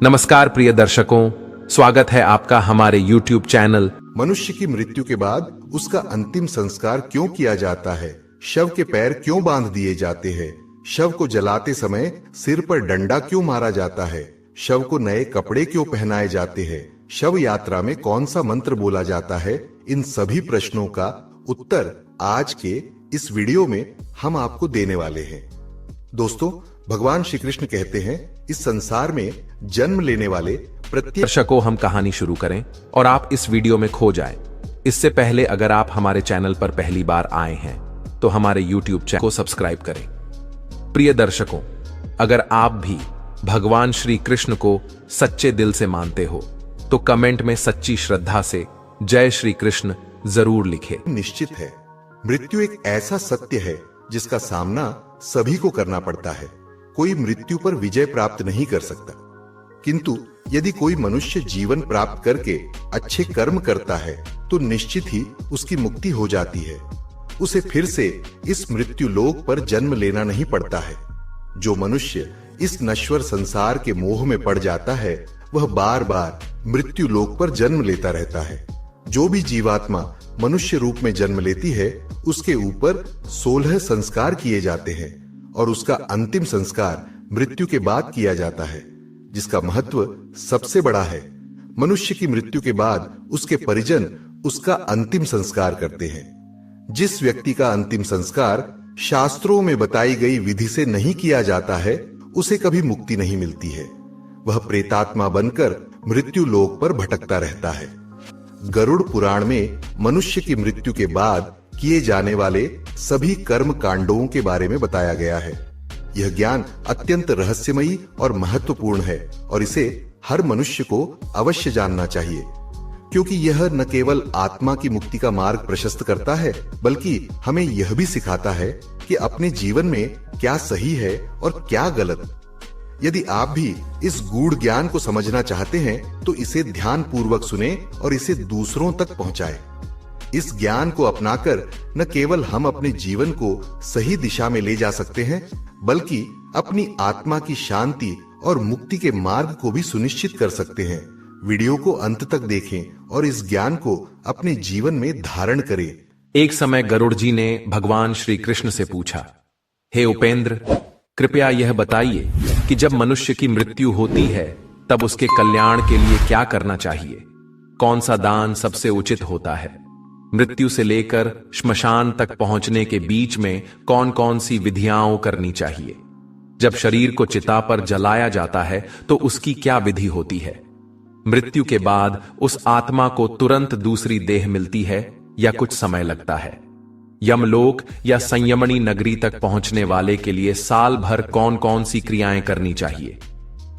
नमस्कार प्रिय दर्शकों, स्वागत है आपका हमारे YouTube चैनल। मनुष्य की मृत्यु के बाद उसका अंतिम संस्कार क्यों किया जाता है? शव के पैर क्यों बांध दिए जाते हैं? शव को जलाते समय सिर पर डंडा क्यों मारा जाता है? शव को नए कपड़े क्यों पहनाए जाते हैं? शव यात्रा में कौन सा मंत्र बोला जाता है? इन सभी प्रश्नों का उत्तर आज के इस वीडियो में हम आपको देने वाले हैं। दोस्तों, भगवान श्री कृष्ण कहते हैं, इस संसार में जन्म लेने वाले प्रत्येक दर्शकों, हम कहानी शुरू करें और आप इस वीडियो में खो जाएं। इससे पहले अगर आप हमारे चैनल पर पहली बार आए हैं तो हमारे YouTube चैनल को सब्सक्राइब करें। प्रिय दर्शकों, अगर आप भी भगवान श्री कृष्ण को सच्चे दिल से मानते हो तो कमेंट में सच्ची श्रद्धा से जय श्री कृष्ण जरूर लिखें। निश्चित है, मृत्यु एक ऐसा सत्य है जिसका सामना सभी को करना पड़ता है। कोई मृत्यु पर विजय प्राप्त नहीं कर सकता, किंतु यदि कोई मनुष्य जीवन प्राप्त करके अच्छे कर्म करता है तो निश्चित ही उसकी मुक्ति हो जाती है। उसे फिर से इस मृत्यु लोक पर जन्म लेना नहीं पड़ता है। जो मनुष्य इस नश्वर संसार के मोह में पड़ जाता है वह बार बार मृत्यु लोक पर जन्म लेता रहता है। जो भी जीवात्मा मनुष्य रूप में जन्म लेती है उसके ऊपर 16 संस्कार किए जाते हैं और उसका अंतिम संस्कार मृत्यु के बाद किया जाता है, जिसका महत्व सबसे बड़ा है। मनुष्य की मृत्यु के बाद उसके परिजन उसका अंतिम संस्कार करते हैं। जिस व्यक्ति का अंतिम संस्कार शास्त्रों में बताई गई विधि से नहीं किया जाता है उसे कभी मुक्ति नहीं मिलती है। वह प्रेतात्मा बनकर मृत्यु लोक पर भटकता रहता है। गरुड़ पुराण में मनुष्य की मृत्यु के बाद किए जाने वाले सभी कर्म कांडों के बारे में बताया गया है। यह ज्ञान अत्यंत रहस्यमयी और महत्वपूर्ण है और इसे हर मनुष्य को अवश्य जानना चाहिए, क्योंकि यह न केवल आत्मा की मुक्ति का मार्ग प्रशस्त करता है बल्कि हमें यह भी सिखाता है कि अपने जीवन में क्या सही है और क्या गलत। यदि आप भी इस गूढ़ ज्ञान को समझना चाहते हैं तो इसे ध्यान पूर्वक सुने और इसे दूसरों तक पहुंचाएं। इस ज्ञान को अपनाकर न केवल हम अपने जीवन को सही दिशा में ले जा सकते हैं बल्कि अपनी आत्मा की शांति और मुक्ति के मार्ग को भी सुनिश्चित कर सकते हैं। वीडियो को अंत तक देखें और इस ज्ञान को अपने जीवन में धारण करें। एक समय गरुड़ जी ने भगवान श्री कृष्ण से पूछा, हे उपेंद्र, कृपया यह बताइए कि जब मनुष्य की मृत्यु होती है तब उसके कल्याण के लिए क्या करना चाहिए? कौन सा दान सबसे उचित होता है? मृत्यु से लेकर श्मशान तक पहुंचने के बीच में कौन कौन सी विधियां करनी चाहिए? जब शरीर को चिता पर जलाया जाता है तो उसकी क्या विधि होती है? मृत्यु के बाद उस आत्मा को तुरंत दूसरी देह मिलती है या कुछ समय लगता है? यमलोक या संयमनी नगरी तक पहुंचने वाले के लिए साल भर कौन कौन सी क्रियाएं करनी चाहिए?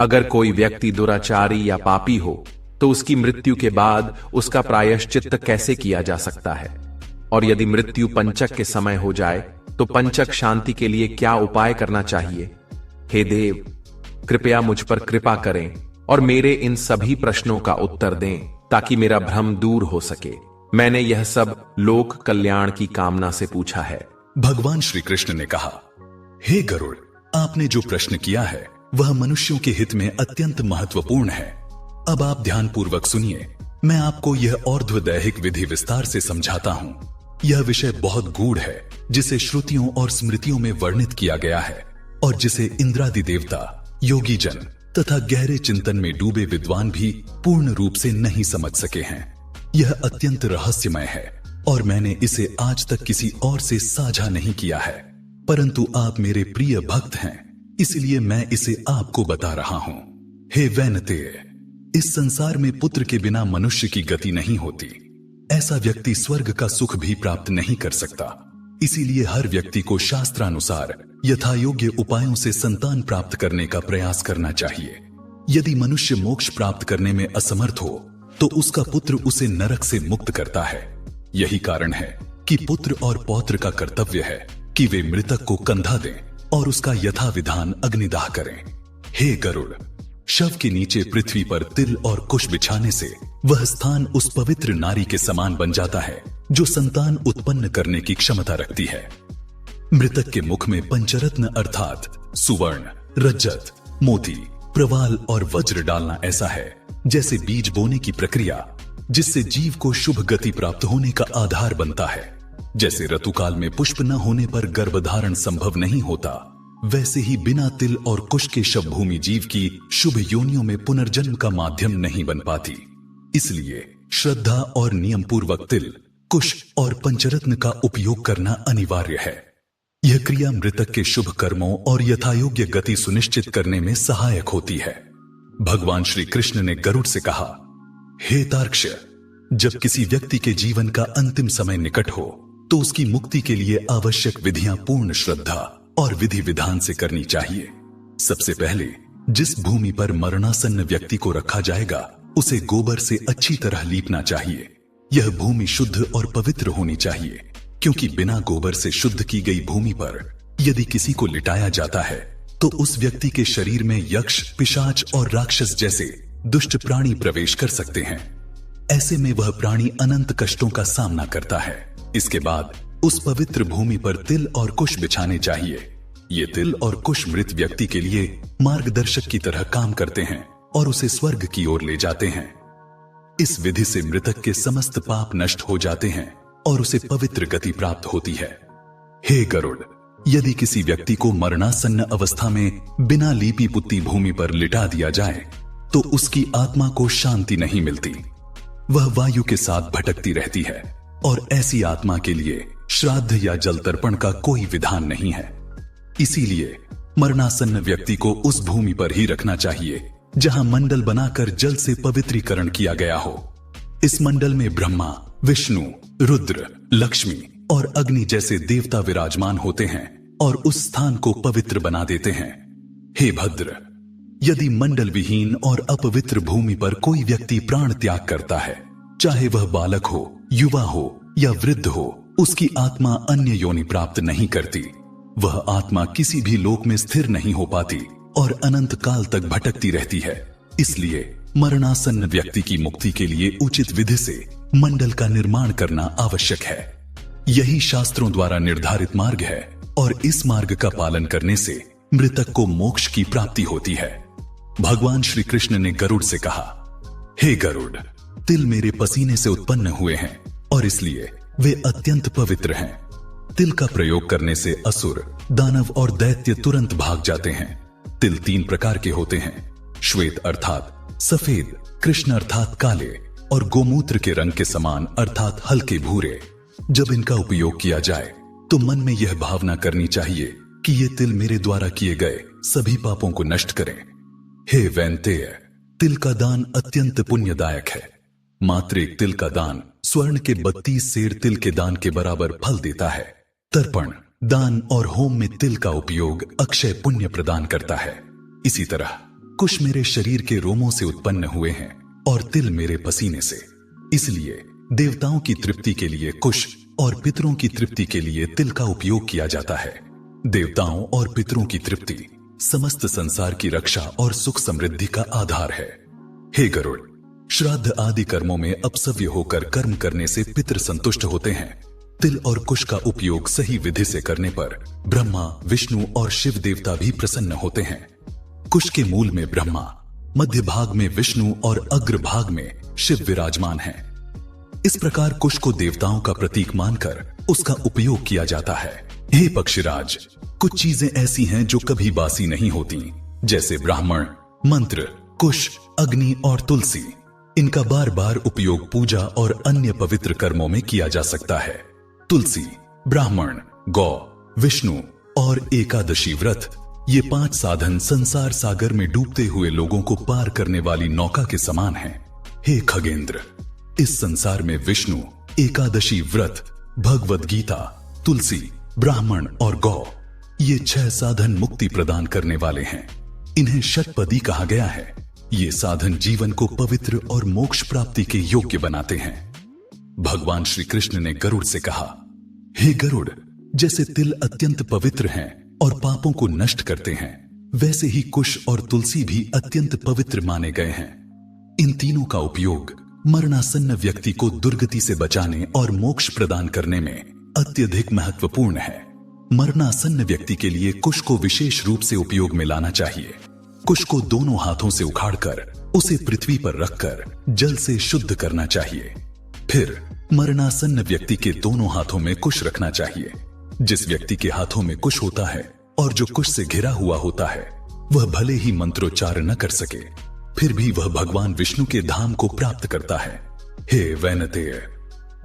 अगर कोई व्यक्ति दुराचारी या पापी हो तो उसकी मृत्यु के बाद उसका प्रायश्चित्त कैसे किया जा सकता है? और यदि मृत्यु पंचक के समय हो जाए तो पंचक शांति के लिए क्या उपाय करना चाहिए? हे देव, कृपया मुझ पर कृपा करें और मेरे इन सभी प्रश्नों का उत्तर दें ताकि मेरा भ्रम दूर हो सके। मैंने यह सब लोक कल्याण की कामना से पूछा है। भगवान श्री कृष्ण ने कहा, हे गरुड़, आपने जो प्रश्न किया है वह मनुष्यों के हित में अत्यंत महत्वपूर्ण है। अब आप ध्यान पूर्वक सुनिए। मैं आपको यह और्ध्वदैहिक विधि विस्तार से समझाता हूँ। यह विषय बहुत गूढ़ है जिसे श्रुतियों और स्मृतियों में वर्णित किया गया है और जिसे इंद्रादि देवता, योगी जन तथा गहरे चिंतन में डूबे विद्वान भी पूर्ण रूप से नहीं समझ सके हैं। यह अत्यंत रहस्यमय है और मैंने इसे आज तक किसी और से साझा नहीं किया है, परंतु आप मेरे प्रिय भक्त हैं, इसलिए मैं इसे आपको बता रहा हूँ। हे वैनतेय, इस संसार में पुत्र के बिना मनुष्य की गति नहीं होती। ऐसा व्यक्ति स्वर्ग का सुख भी प्राप्त नहीं कर सकता। इसीलिए हर व्यक्ति को शास्त्रानुसार यथायोग्य उपायों से संतान प्राप्त करने का प्रयास करना चाहिए। यदि मनुष्य मोक्ष प्राप्त करने में असमर्थ हो तो उसका पुत्र उसे नरक से मुक्त करता है। यही कारण है कि पुत्र और पौत्र का कर्तव्य है कि वे मृतक को कंधा दें और उसका यथा विधान अग्निदाह करें। हे गरुड़, शव के नीचे पृथ्वी पर तिल और कुश बिछाने से वह स्थान उस पवित्र नारी के समान बन जाता है जो संतान उत्पन्न करने की क्षमता रखती है। मृतक के मुख में पंचरत्न अर्थात सुवर्ण, रजत, मोती, प्रवाल और वज्र डालना ऐसा है जैसे बीज बोने की प्रक्रिया, जिससे जीव को शुभ गति प्राप्त होने का आधार बनता है। जैसे ऋतुकाल में पुष्प न होने पर गर्भधारण संभव नहीं होता, वैसे ही बिना तिल और कुश के शवभूमि जीव की शुभ योनियों में पुनर्जन्म का माध्यम नहीं बन पाती। इसलिए श्रद्धा और नियम पूर्वक तिल, कुश और पंचरत्न का उपयोग करना अनिवार्य है। यह क्रिया मृतक के शुभ कर्मों और यथायोग्य गति सुनिश्चित करने में सहायक होती है। भगवान श्री कृष्ण ने गरुड़ से कहा, हे तार्क्ष, जब किसी व्यक्ति के जीवन का अंतिम समय निकट हो तो उसकी मुक्ति के लिए आवश्यक विधियां पूर्ण श्रद्धा और विधि विधान से करनी चाहिए। सबसे पहले जिस भूमि पर मरणासन्न व्यक्ति को रखा जाएगा उसे गोबर से अच्छी तरह लीपना चाहिए। यह भूमि शुद्ध और पवित्र होनी चाहिए, क्योंकि बिना गोबर से शुद्ध की गई भूमि पर यदि किसी को लिटाया जाता है तो उस व्यक्ति के शरीर में यक्ष, पिशाच और राक्षस जैसे दुष्ट प्राणी प्रवेश कर सकते हैं। ऐसे में वह प्राणी अनंत कष्टों का सामना करता है। इसके बाद उस पवित्र भूमि पर तिल और कुश बिछाने चाहिए। ये तिल और कुश मृत व्यक्ति के लिए मार्गदर्शक की तरह काम करते हैं और उसे स्वर्ग की ओर ले जाते हैं। इस विधि से मृतक के समस्त पाप नष्ट हो जाते हैं और उसे पवित्र गति प्राप्त होती है। हे गरुड़, यदि किसी व्यक्ति को मरणासन्न अवस्था में बिना लीपी पुत्ती भूमि पर लिटा दिया जाए तो उसकी आत्मा को शांति नहीं मिलती। वह वायु के साथ भटकती रहती है और ऐसी आत्मा के लिए श्राद्ध या जल तर्पण का कोई विधान नहीं है। इसीलिए मरणासन्न व्यक्ति को उस भूमि पर ही रखना चाहिए जहां मंडल बनाकर जल से पवित्रीकरण किया गया हो। इस मंडल में ब्रह्मा, विष्णु, रुद्र, लक्ष्मी और अग्नि जैसे देवता विराजमान होते हैं और उस स्थान को पवित्र बना देते हैं। हे भद्र, यदि मंडल विहीन और अपवित्र भूमि पर कोई व्यक्ति प्राण त्याग करता है, चाहे वह बालक हो, युवा हो या वृद्ध हो, उसकी आत्मा अन्य योनि प्राप्त नहीं करती। वह आत्मा किसी भी लोक में स्थिर नहीं हो पाती और अनंत काल तक भटकती रहती है। इसलिए मरणासन्न व्यक्ति की मुक्ति के लिए उचित विधि से मंडल का निर्माण करना आवश्यक है। यही शास्त्रों द्वारा निर्धारित मार्ग है और इस मार्ग का पालन करने से मृतक को मोक्ष की प्राप्ति होती है। भगवान श्री कृष्ण ने गरुड़ से कहा, हे गरुड़, तिल मेरे पसीने से उत्पन्न हुए हैं और इसलिए वे अत्यंत पवित्र हैं। तिल का प्रयोग करने से असुर, दानव और दैत्य तुरंत भाग जाते हैं। तिल 3 प्रकार के होते हैं, श्वेत अर्थात सफेद, कृष्ण अर्थात काले और गोमूत्र के रंग के समान अर्थात हल्के भूरे। जब इनका उपयोग किया जाए तो मन में यह भावना करनी चाहिए कि ये तिल मेरे द्वारा किए गए सभी पापों को नष्ट करें। हे वैनतेय, तिल का दान अत्यंत पुण्यदायक है। मात्र एक तिल का दान स्वर्ण के 32 सेर तिल के दान के बराबर फल देता है। तर्पण, दान और होम में तिल का उपयोग अक्षय पुण्य प्रदान करता है। इसी तरह कुश मेरे शरीर के रोमों से उत्पन्न हुए हैं और तिल मेरे पसीने से। इसलिए देवताओं की तृप्ति के लिए कुश और पितरों की तृप्ति के लिए तिल का उपयोग किया जाता है। देवताओं और पितरों की तृप्ति समस्त संसार की रक्षा और सुख समृद्धि का आधार है। हे गरुड़, श्राद्ध आदि कर्मों में अपसव्य होकर कर्म करने से पितर संतुष्ट होते हैं। तिल और कुश का उपयोग सही विधि से करने पर ब्रह्मा, विष्णु और शिव देवता भी प्रसन्न होते हैं। कुश के मूल में ब्रह्मा, मध्य भाग में विष्णु और अग्र भाग में शिव विराजमान हैं। इस प्रकार कुश को देवताओं का प्रतीक मानकर उसका उपयोग किया जाता है। हे पक्षीराज, कुछ चीजें ऐसी हैं जो कभी बासी नहीं होती, जैसे ब्राह्मण, मंत्र, कुश, अग्नि और तुलसी। इनका बार बार उपयोग पूजा और अन्य पवित्र कर्मों में किया जा सकता है। तुलसी, ब्राह्मण, गौ, विष्णु और एकादशी व्रत, ये 5 साधन संसार सागर में डूबते हुए लोगों को पार करने वाली नौका के समान हैं। हे खगेंद्र, इस संसार में विष्णु, एकादशी व्रत, भगवद गीता, तुलसी, ब्राह्मण और गौ, ये 6 साधन मुक्ति प्रदान करने वाले हैं। इन्हें षटपदी कहा गया है। ये साधन जीवन को पवित्र और मोक्ष प्राप्ति के योग्य बनाते हैं। भगवान श्री कृष्ण ने गरुड़ से कहा, हे गरुड़, जैसे तिल अत्यंत पवित्र हैं और पापों को नष्ट करते हैं, वैसे ही कुश और तुलसी भी अत्यंत पवित्र माने गए हैं। इन तीनों का उपयोग मरणासन्न व्यक्ति को दुर्गति से बचाने और मोक्ष प्रदान करने में अत्यधिक महत्वपूर्ण है। मरणासन्न व्यक्ति के लिए कुश को विशेष रूप से उपयोग में लाना चाहिए। कुश को दोनों हाथों से उखाड़कर उसे पृथ्वी पर रखकर जल से शुद्ध करना चाहिए। फिर मरणासन्न व्यक्ति के दोनों हाथों में कुश रखना चाहिए। जिस व्यक्ति के हाथों में कुश होता है और जो कुश से घिरा हुआ होता है, वह भले ही मंत्रोच्चार न कर सके, फिर भी वह भगवान विष्णु के धाम को प्राप्त करता है। हे वैनतेय,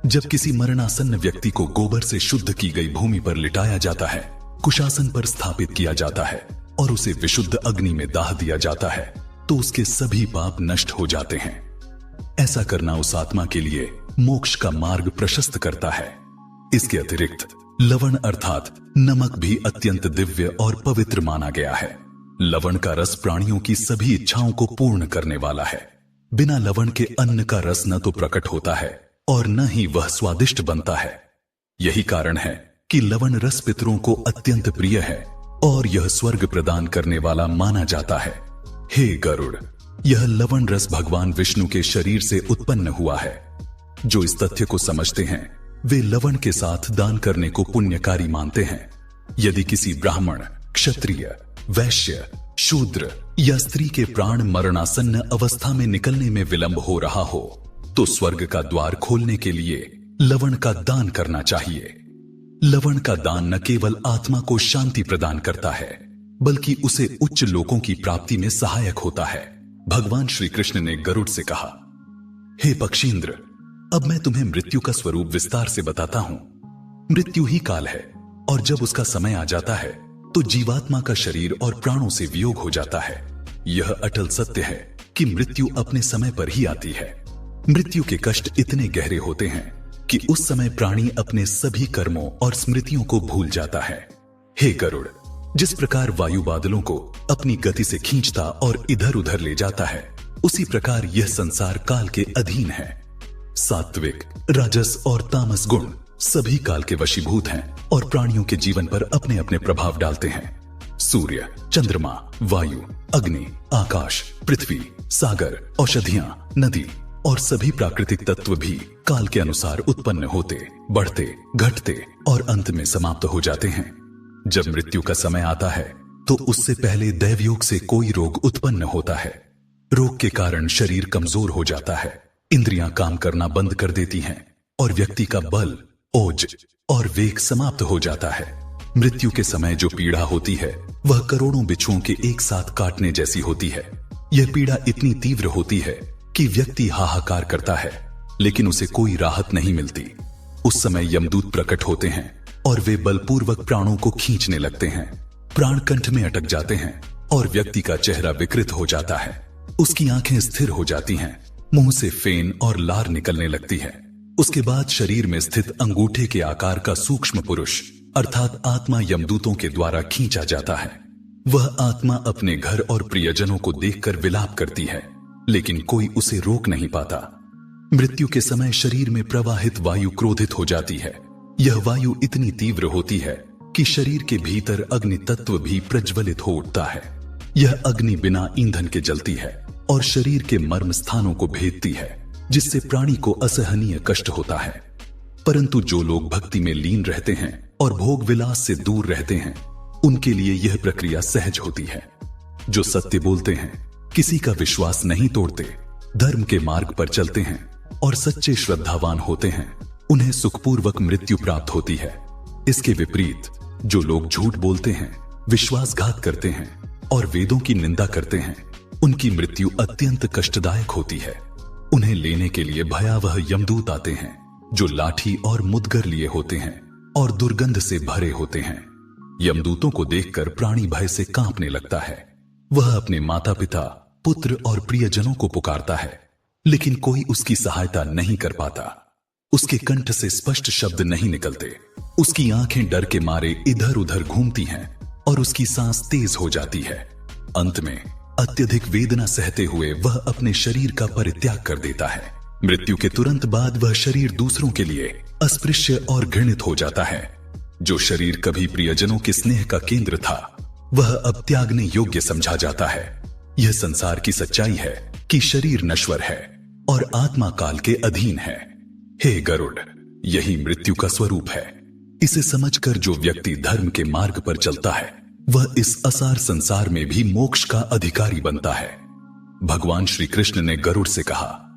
जब किसी मरणासन्न व्यक्ति को गोबर से शुद्ध की गई भूमि पर लिटाया जाता है, कुशासन पर स्थापित किया जाता है और उसे विशुद्ध अग्नि में दाह दिया जाता है, तो उसके सभी पाप नष्ट हो जाते हैं। ऐसा करना उस आत्मा के लिए मोक्ष का मार्ग प्रशस्त करता है। इसके अतिरिक्त लवण अर्थात नमक भी अत्यंत दिव्य और पवित्र माना गया है। लवण का रस प्राणियों की सभी इच्छाओं को पूर्ण करने वाला है। बिना लवण के अन्न का रस न तो प्रकट होता है और न ही वह स्वादिष्ट बनता है। यही कारण है कि लवण रस पितरों को अत्यंत प्रिय है और यह स्वर्ग प्रदान करने वाला माना जाता है। हे गरुड़, यह लवण रस भगवान विष्णु के शरीर से उत्पन्न हुआ है। जो इस तथ्य को समझते हैं, वे लवण के साथ दान करने को पुण्यकारी मानते हैं। यदि किसी ब्राह्मण, क्षत्रिय, वैश्य, शूद्र या स्त्री के प्राण मरणासन्न अवस्था में निकलने में विलंब हो रहा हो, तो स्वर्ग का द्वार खोलने के लिए लवण का दान करना चाहिए। लवण का दान न केवल आत्मा को शांति प्रदान करता है, बल्कि उसे उच्च लोकों की प्राप्ति में सहायक होता है। भगवान श्री कृष्ण ने गरुड़ से कहा, हे पक्षींद्र, अब मैं तुम्हें मृत्यु का स्वरूप विस्तार से बताता हूं। मृत्यु ही काल है और जब उसका समय आ जाता है तो जीवात्मा का शरीर और प्राणों से वियोग हो जाता है। यह अटल सत्य है कि मृत्यु अपने समय पर ही आती है। मृत्यु के कष्ट इतने गहरे होते हैं कि उस समय प्राणी अपने सभी कर्मों और स्मृतियों को भूल जाता है। हे गरुड़, जिस प्रकार वायु बादलों को अपनी गति से खींचता और इधर उधर ले जाता है, उसी प्रकार यह संसार काल के अधीन है। सात्विक, राजस और तामस गुण सभी काल के वशीभूत हैं और प्राणियों के जीवन पर अपने अपने प्रभाव डालते हैं। सूर्य, चंद्रमा, वायु, अग्नि, आकाश, पृथ्वी, सागर, औषधियां, नदी और सभी प्राकृतिक तत्व भी काल के अनुसार उत्पन्न होते, बढ़ते, घटते और अंत में समाप्त हो जाते हैं। जब मृत्यु का समय आता है तो उससे पहले दैवयोग से कोई रोग उत्पन्न होता है। रोग के कारण शरीर कमजोर हो जाता है, इंद्रियां काम करना बंद कर देती हैं और व्यक्ति का बल, ओज और वेग समाप्त हो जाता है। मृत्यु के समय जो पीड़ा होती है वह करोड़ों बिच्छुओं के एक साथ काटने जैसी होती है। यह पीड़ा इतनी तीव्र होती है कि व्यक्ति हाहाकार करता है, लेकिन उसे कोई राहत नहीं मिलती। उस समय यमदूत प्रकट होते हैं और वे बलपूर्वक प्राणों को खींचने लगते हैं। प्राण कंठ में अटक जाते हैं और व्यक्ति का चेहरा विकृत हो जाता है। उसकी आंखें स्थिर हो जाती हैं, मुंह से फेन और लार निकलने लगती है। उसके बाद शरीर में स्थित अंगूठे के आकार का सूक्ष्म पुरुष अर्थात आत्मा यमदूतों के द्वारा खींचा जाता है। वह आत्मा अपने घर और प्रियजनों को देखकर विलाप करती है, लेकिन कोई उसे रोक नहीं पाता। मृत्यु के समय शरीर में प्रवाहित वायु क्रोधित हो जाती है। यह वायु इतनी तीव्र होती है कि शरीर के भीतर अग्नि तत्व भी प्रज्वलित हो उठता है। यह अग्नि बिना ईंधन के जलती है और शरीर के मर्म स्थानों को भेदती है, जिससे प्राणी को असहनीय कष्ट होता है। परंतु जो लोग भक्ति में लीन रहते हैं और भोग विलास से दूर रहते हैं, उनके लिए यह प्रक्रिया सहज होती है। जो सत्य बोलते हैं, किसी का विश्वास नहीं तोड़ते, धर्म के मार्ग पर चलते हैं और सच्चे श्रद्धावान होते हैं, उन्हें सुखपूर्वक मृत्यु प्राप्त होती है। इसके विपरीत जो लोग झूठ बोलते हैं, विश्वासघात करते हैं और वेदों की निंदा करते हैं, उनकी मृत्यु अत्यंत कष्टदायक होती है। उन्हें लेने के लिए भयावह यमदूत आते हैं, जो लाठी और मुदगर लिए होते हैं और दुर्गंध से भरे होते हैं। यमदूतों को देखकर प्राणी भय से कांपने लगता है। वह अपने माता पिता, पुत्र और प्रियजनों को पुकारता है, लेकिन कोई उसकी सहायता नहीं कर पाता। उसके कंठ से स्पष्ट शब्द नहीं निकलते। उसकी आंखें डर के मारे इधर उधर घूमती हैं और उसकी सांस तेज हो जाती है। अंत में अत्यधिक वेदना सहते हुए वह अपने शरीर का परित्याग कर देता है। मृत्यु के तुरंत बाद वह शरीर दूसरों के लिए अस्पृश्य और घृणित हो जाता है। जो शरीर कभी प्रियजनों के स्नेह का केंद्र था, वह अब त्यागने योग्य समझा जाता है। यह संसार की सच्चाई है कि शरीर नश्वर है और आत्मा काल के अधीन है। हे गरुड़, यही मृत्यु का स्वरूप है। इसे समझकर जो व्यक्ति धर्म के मार्ग पर चलता है, वह इस असार संसार में भी मोक्ष का अधिकारी बनता है। भगवान श्री कृष्ण ने गरुड़ से कहा,